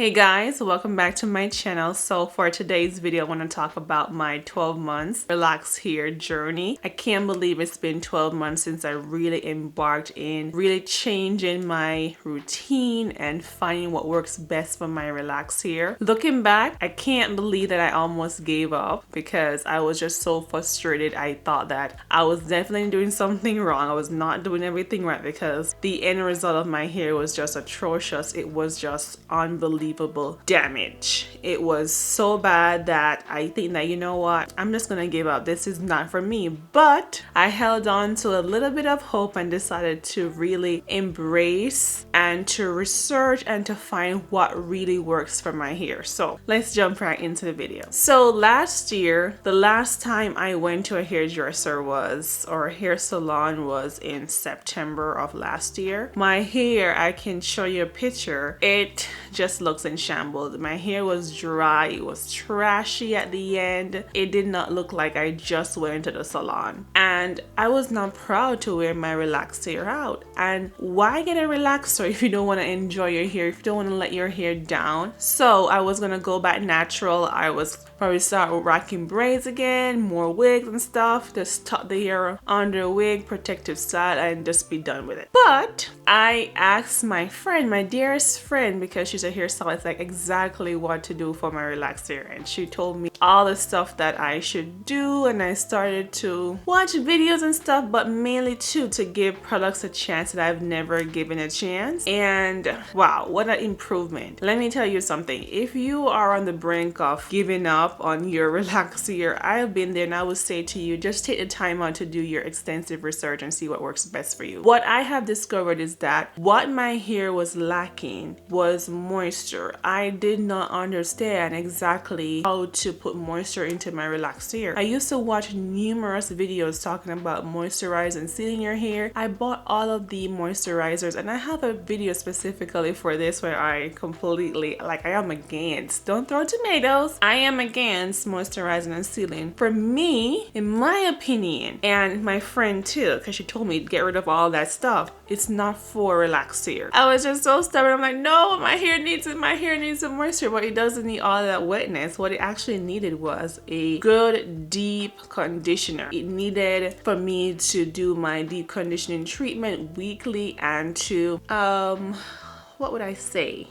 Hey guys, welcome back to my channel. So for today's video, I want to talk about my 12 months relax hair journey. I can't believe it's been 12 months since I really embarked in really changing my routine and finding what works best for my relaxed hair. Looking back, I can't believe that I almost gave up because I was just so frustrated. I thought that I was definitely doing something wrong. I was not doing everything right because the end result of my hair was just atrocious. It was just unbelievable damage. It was so bad that I think that, you know what, I'm just gonna give up. This is not for me. But I held on to a little bit of hope and decided to really embrace and to research and to find what really works for my hair. So let's jump right into the video. So last year, the last time I went to a hairdresser or a hair salon was in September of last year. My hair, I can show you a picture. It just looks in shambles. My hair was dry, it was trashy at the end. It did not look like I just went to the salon. And I was not proud to wear my relaxed hair out. And why get a relaxer if you don't want to enjoy your hair, if you don't want to let your hair down? So I was gonna go back natural. I was probably start rocking braids again, more wigs and stuff, just tuck the hair under a wig, protective style, and just be done with it. But I asked my friend, my dearest friend, because she's a hairstylist, like exactly what to do for my relaxed hair, and she told me all the stuff that I should do, and I started to watch videos and stuff, but mainly to give products a chance that I've never given a chance. And wow, what an improvement. Let me tell you something. If you are on the brink of giving up on your relaxed hair, I've been there, and I would say to you, just take the time out to do your extensive research and see what works best for you. What I have discovered is that what my hair was lacking was moisture. I did not understand exactly how to put moisture into my relaxed hair. I used to watch numerous videos talking about moisturizing and sealing your hair. I bought all of the moisturizers, and I have a video specifically for this where I completely, like, I am against, don't throw tomatoes, I am against moisturizing and sealing. For me, in my opinion, and my friend too, because she told me to get rid of all that stuff, it's not for relaxed hair. I was just so stubborn. I'm like, no, my hair needs it. My hair needs some moisture, but it doesn't need all that wetness. What it actually needed was a good deep conditioner. It needed for me to do my deep conditioning treatment weekly and to what would I say?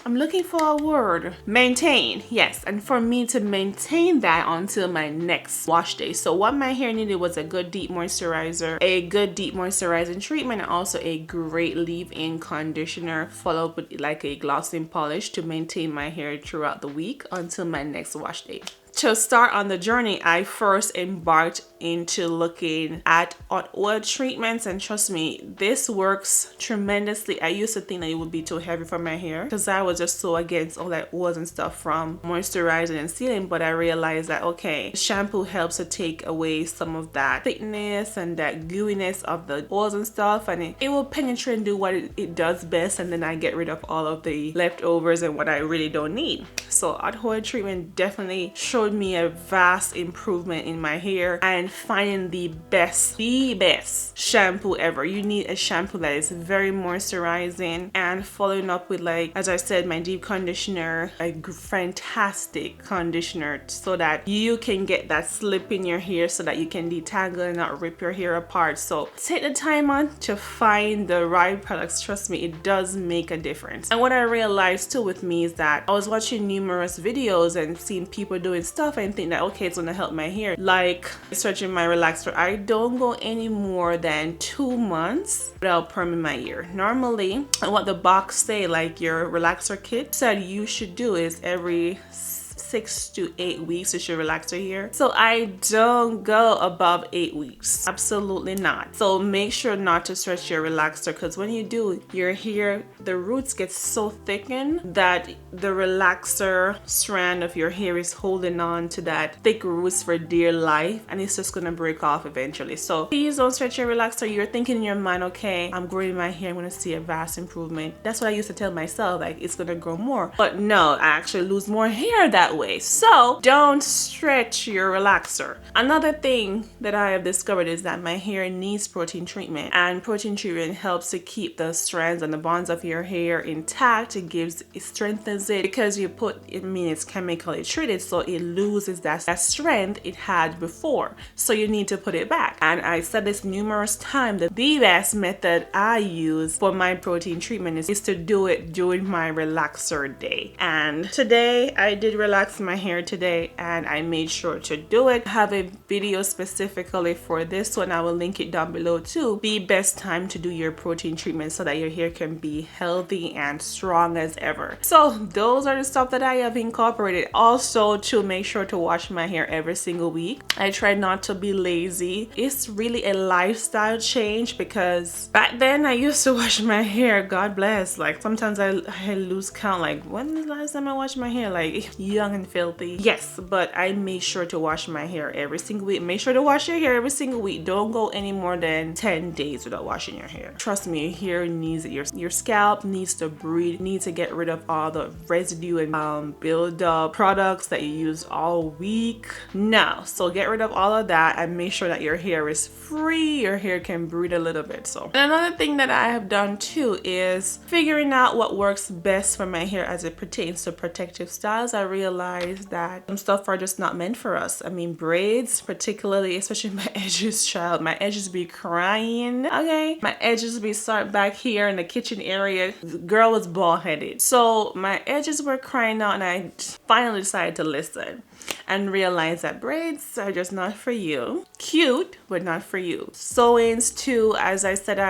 I'm looking for a word. Maintain, yes. And for me to maintain that until my next wash day. So what my hair needed was a good deep moisturizer, a good deep moisturizing treatment, and also a great leave-in conditioner followed with like a glossing polish to maintain my hair throughout the week until my next wash day. To start on the journey, I first embarked into looking at oil treatments, and trust me, this works tremendously. I used to think that it would be too heavy for my hair because I was just so against all that oils and stuff from moisturizing and sealing, but I realized that okay, shampoo helps to take away some of that thickness and that gooiness of the oils and stuff, and it will penetrate and do what it does best, and then I get rid of all of the leftovers and what I really don't need. So oil treatment definitely showed me a vast improvement in my hair and finding the best shampoo ever. You need a shampoo that is very moisturizing, and following up with, like, as I said, my deep conditioner, a fantastic conditioner so that you can get that slip in your hair so that you can detangle and not rip your hair apart. So take the time on to find the right products. Trust me, it does make a difference. And what I realized too with me is that I was watching numerous videos and seeing people doing stuff and think that okay, it's gonna help my hair, like stretching my relaxer. I don't go any more than 2 months without perming my hair. Normally, and what the box say, like your relaxer kit said you should do is every 6 to 8 weeks you should relax your hair. So I don't go above 8 weeks, absolutely not. So make sure not to stretch your relaxer, because when you do, your hair, the roots get so thickened that the relaxer strand of your hair is holding on to that thick roots for dear life, and it's just gonna break off eventually. So please don't stretch your relaxer. You're thinking in your mind, okay, I'm growing my hair, I'm gonna see a vast improvement. That's what I used to tell myself, like it's gonna grow more, but no, I actually lose more hair that that way. So don't stretch your relaxer. Another thing that I have discovered is that my hair needs protein treatment, and protein treatment helps to keep the strands and the bonds of your hair intact. It strengthens it because it's chemically treated, so it loses that strength it had before. So you need to put it back. And I said this numerous times that the best method I use for my protein treatment is to do it during my relaxer day. And today I did relax my hair today, and I made sure to do it. I have a video specifically for this one. I will link it down below too. The best time to do your protein treatment so that your hair can be healthy and strong as ever. So those are the stuff that I have incorporated. Also, to make sure to wash my hair every single week. I try not to be lazy. It's really a lifestyle change, because back then I used to wash my hair, God bless, like sometimes I lose count, like when was the last time I washed my hair, like young and filthy. Yes, but I make sure to wash my hair every single week. Make sure to wash your hair every single week. Don't go any more than 10 days without washing your hair. Trust me, your hair needs it. Your scalp needs to breathe. You need to get rid of all the residue and build up products that you use all week. No, so get rid of all of that and make sure that your hair is free. Your hair can breathe a little bit. So, and another thing that I have done too is figuring out what works best for my hair as it pertains to protective styles. I realized that some stuff are just not meant for us. I mean, braids, particularly, especially my edges, child. My edges be crying. Okay, my edges be start back here in the kitchen area. The girl was bald headed, so my edges were crying out, and I finally decided to listen and realize that braids are just not for you. Cute, but not for you. Sew-ins too, as I said, I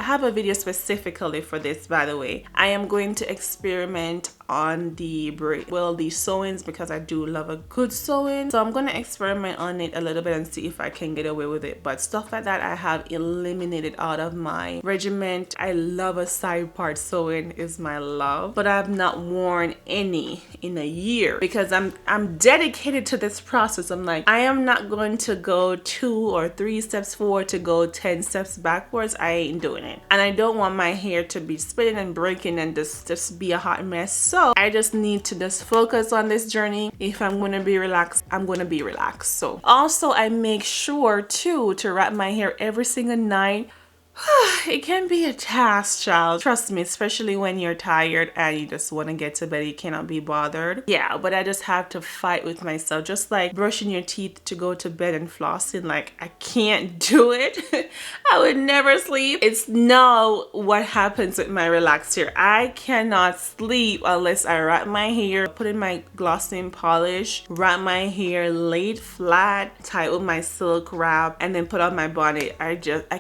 have a video specifically for this, by the way. I am going to experiment on the sew-ins, because I do love a good sew-in. So I'm going to experiment on it a little bit and see if I can get away with it. But stuff like that I have eliminated out of my regimen. I love a side part sew-in, is my love, but I've not worn any in a year because I'm dedicated to this process. I'm like, I am not going to go 2 or 3 steps forward to go 10 steps backwards. I ain't doing it. And I don't want my hair to be splitting and breaking and just be a hot mess. So I just need to just focus on this journey. If I'm going to be relaxed, I'm going to be relaxed. So also I make sure too to wrap my hair every single night. It can be a task, child. Trust me, especially when you're tired and you just want to get to bed, you cannot be bothered. Yeah, but I just have to fight with myself. Just like brushing your teeth to go to bed and flossing, like I can't do it. I would never sleep. It's now what happens with my relaxed hair. I cannot sleep unless I wrap my hair, put in my glossing polish, wrap my hair laid flat, tie with my silk wrap, and then put on my bonnet. I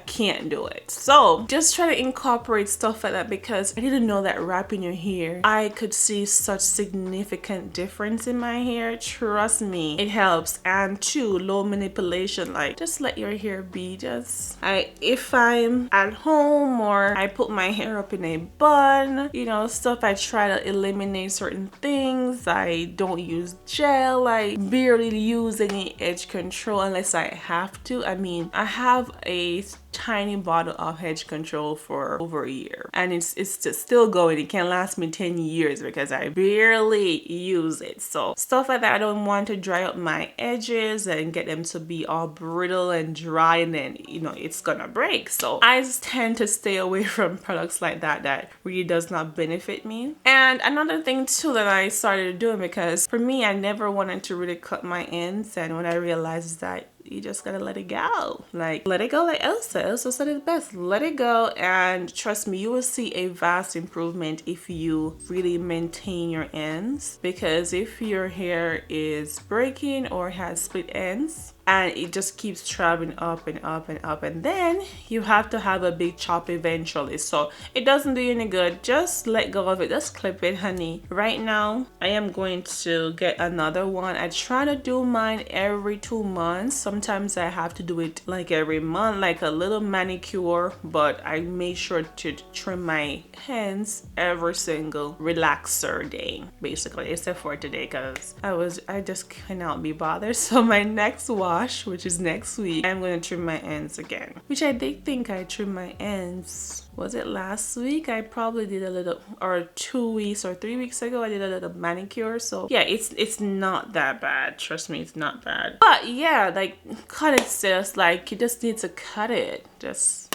can't do it. So just try to incorporate stuff like that, because I didn't know that wrapping your hair, I could see such significant difference in my hair. Trust me, it helps. And two, low manipulation, like just let your hair be. If I'm at home or I put my hair up in a bun, you know, stuff, I try to eliminate certain things. I don't use gel. I barely use any edge control unless I have to. I mean, I have a tiny bottle of edge control for over a year, and it's just still going. It can last me 10 years because I barely use it. So stuff like that, I don't want to dry up my edges and get them to be all brittle and dry, and then, you know, it's gonna break. So I just tend to stay away from products like that really does not benefit me. And another thing too that I started doing, because for me, I never wanted to really cut my ends, and when I realized that you just gotta let it go. Like, let it go like Elsa. Elsa said it best. Let it go, and trust me, you will see a vast improvement if you really maintain your ends. Because if your hair is breaking or has split ends, and it just keeps traveling up and up and up, and then you have to have a big chop eventually. So it doesn't do you any good. Just let go of it. Just clip it, honey. Right now, I am going to get another one. I try to do mine every 2 months. Sometimes I have to do it like every month, like a little manicure, but I make sure to trim my hands every single relaxer day, basically, except for today, because I just cannot be bothered. So my next wash wash, which is next week, I'm going to trim my ends again, which I did think I trimmed my ends. Was it last week? I probably did a little, or 2 weeks or 3 weeks ago, I did a little manicure. So yeah, it's not that bad. Trust me, it's not bad. But yeah, like cut it, sis. Like you just need to cut it. Just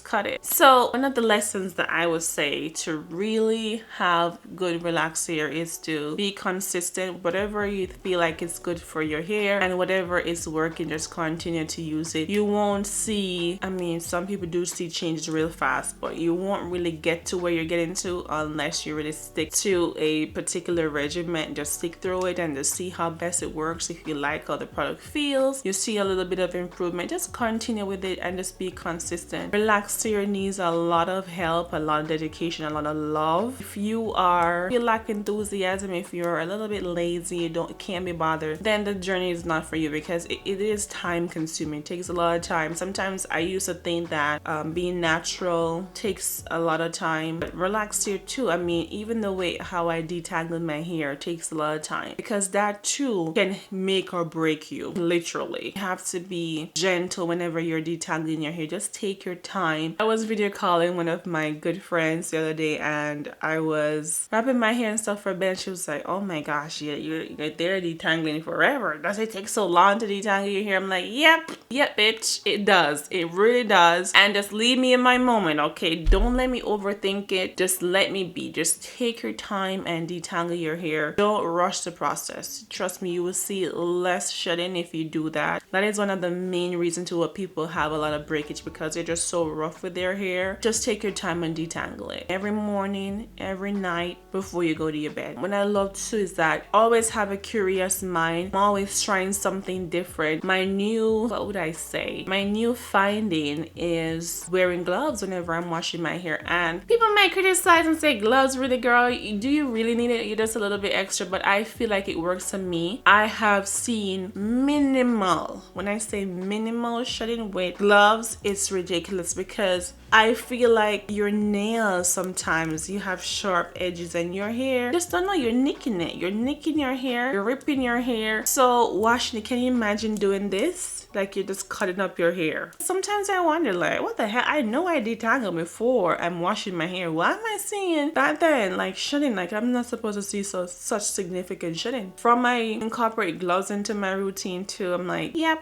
cut it. So one of the lessons that I would say to really have good relaxed hair is to be consistent. Whatever you feel like is good for your hair and whatever is working, just continue to use it. You won't see, I mean, some people do see changes real fast, but you won't really get to where you're getting to unless you really stick to a particular regimen. Just stick through it and just see how best it works. If you like how the product feels, you see a little bit of improvement, just continue with it and just be consistent. Relaxed hair needs a lot of help, a lot of dedication, a lot of love. If you feel like enthusiasm, if you're a little bit lazy, you can't be bothered, then the journey is not for you, because it is time consuming. It takes a lot of time. Sometimes I used to think that being natural takes a lot of time, but relaxed hair too, I mean, even the way how I detangle my hair takes a lot of time, because that too can make or break you, literally. You have to be gentle whenever you're detangling your hair. Just take your time. I was video calling one of my good friends the other day, and I was wrapping my hair and stuff for bed. She was like, oh my gosh, yeah, you're there detangling forever. Does it take so long to detangle your hair? I'm like, yep bitch, it does. It really does. And just leave me in my moment, okay? Don't let me overthink it. Just let me be. Just take your time and detangle your hair. Don't rush the process. Trust me, you will see less shedding if you do that. That is one of the main reasons to what people have a lot of breakage, because they're just so rough with their hair. Just take your time and detangle it every morning, every night before you go to your bed. What I love too is that I always have a curious mind. I'm always trying something different. My new finding is wearing gloves whenever I'm washing my hair. And people might criticize and say, gloves, really, girl? Do you really need it? You're just a little bit extra. But I feel like it works for me. I have seen minimal, when I say minimal shedding with gloves, it's ridiculous, because I feel like your nails, sometimes you have sharp edges and your hair, just don't know, you're nicking it. You're nicking your hair, you're ripping your hair. So washing it, can you imagine doing this? Like you're just cutting up your hair. Sometimes I wonder, like, what the hell? I know I detangle before I'm washing my hair. Why am I seeing that then? Like shedding, like I'm not supposed to see such significant shedding. From my incorporate gloves into my routine too, I'm like, yep.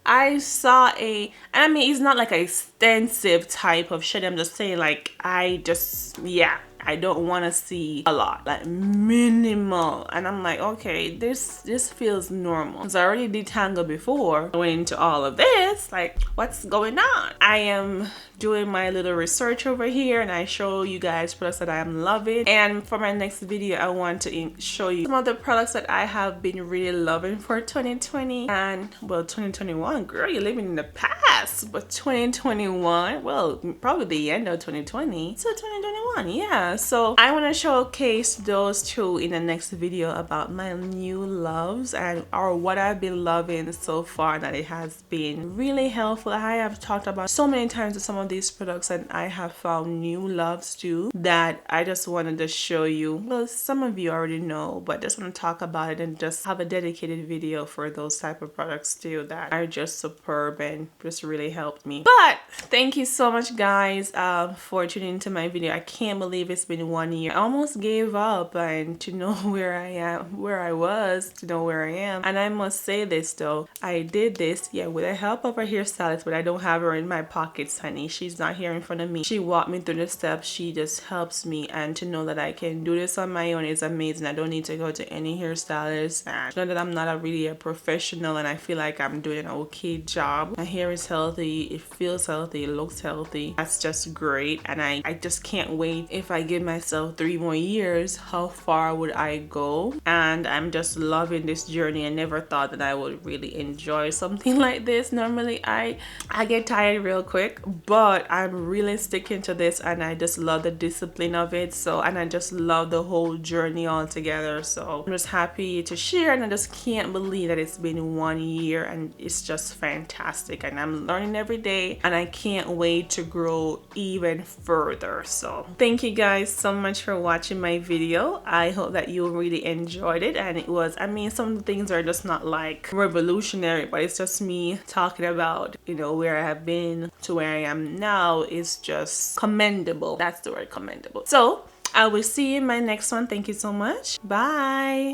I saw I mean, it's not like an extensive type of shedding. I'm just saying, like, I don't want to see a lot, like minimal. And I'm like, okay, this feels normal, because I already detangled before. I went into all of this, like, what's going on? I am doing my little research over here, and I show you guys products that I am loving. And for my next video, I want to show you some of the products that I have been really loving for 2020 and, well, 2021. Girl, you're living in the past, but 2021, well, probably the end of 2020 so 2021, yeah. So I want to showcase those two in the next video about my new loves or what I've been loving so far, that it has been really helpful. I have talked about so many times with some of these products, and I have found new loves too that I just wanted to show you. Well, some of you already know, but just want to talk about it and just have a dedicated video for those type of products too that are just superb and just really helped me. But thank you so much, guys, for tuning into my video. I can't believe it's been 1 year. I almost gave up, and to know where I was to know where I am. And I must say this though, I did this, yeah, with the help of a hairstylist, but I don't have her in my pockets, honey. She's not here in front of me. She walked me through the steps. She just helps me, and to know that I can do this on my own is amazing. I don't need to go to any hairstylist, and to know that I'm not really a professional, and I feel like I'm doing an okay job. My hair is healthy, it feels healthy, it looks healthy. That's just great, and I just can't wait. If I give myself 3 more years, how far would I go? And I'm just loving this journey. I never thought that I would really enjoy something like this. Normally I get tired real quick, but I'm really sticking to this, and I just love the discipline of it. So, and I just love the whole journey altogether. So I'm just happy to share, and I just can't believe that it's been 1 year, and it's just fantastic. And learning every day, and I can't wait to grow even further. So thank you guys so much for watching my video. I hope that you really enjoyed it, and it was, I mean, some of the things are just not like revolutionary, but it's just me talking about, you know, where I have been to where I am now is just commendable. That's the word, commendable. So I will see you in my next one. Thank you so much. Bye.